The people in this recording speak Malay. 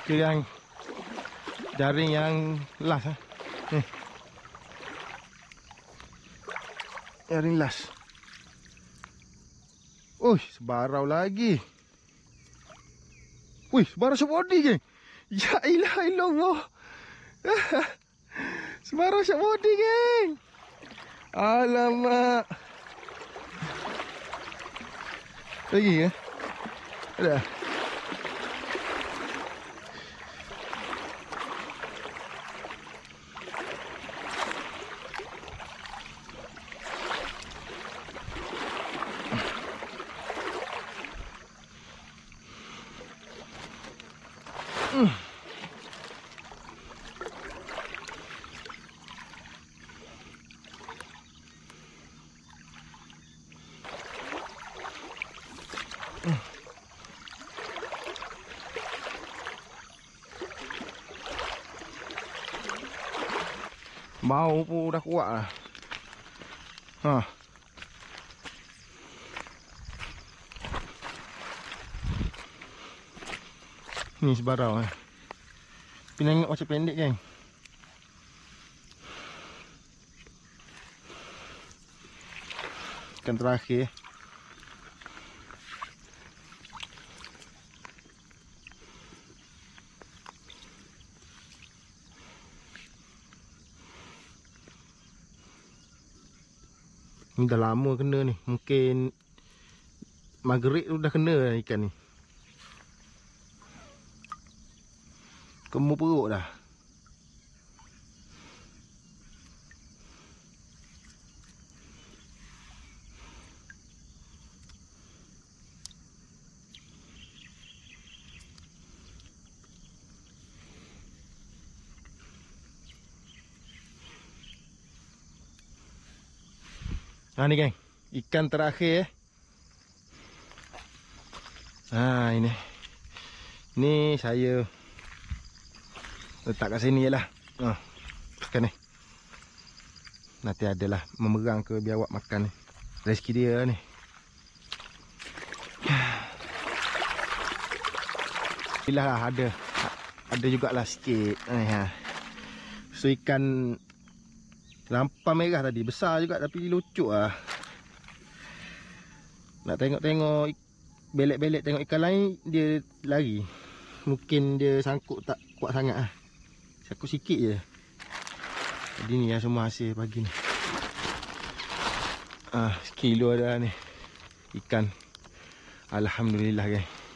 Ke yang jaring yang last lah. Ni. Jaring last. Uish, sebarau lagi. Wih, sebarau short body geng. Ya ilah illallah. Sebarau short body geng. Alamak. Lagi ke? Ada? Mau pun dah kuat lah. Ha. Ni sebarau eh. Tapi nengok macam pendek geng. Ikan terakhir. Ni dah lama kena ni. Mungkin maghrib tu dah kena ikan ni. Kemur perut dah. Ha ni geng. Ikan terakhir eh. Ha ini. Ni saya letak kat sini je lah. Ha. Ikan ni. Nanti adalah memerang ke biar awak makan ni. Rezeki dia ni. Inilah lah ada. Ada jugalah sikit. Ha. So ikan lampam merah tadi. Besar juga tapi lucuk lah. Nak tengok-tengok belek-belek tengok ikan lain, dia lari. Mungkin dia sangkut tak kuat sangat lah. Sangkut sikit je. Jadi ni yang semua hasil pagi ni. Sekilo dah ni ikan. Alhamdulillah guys.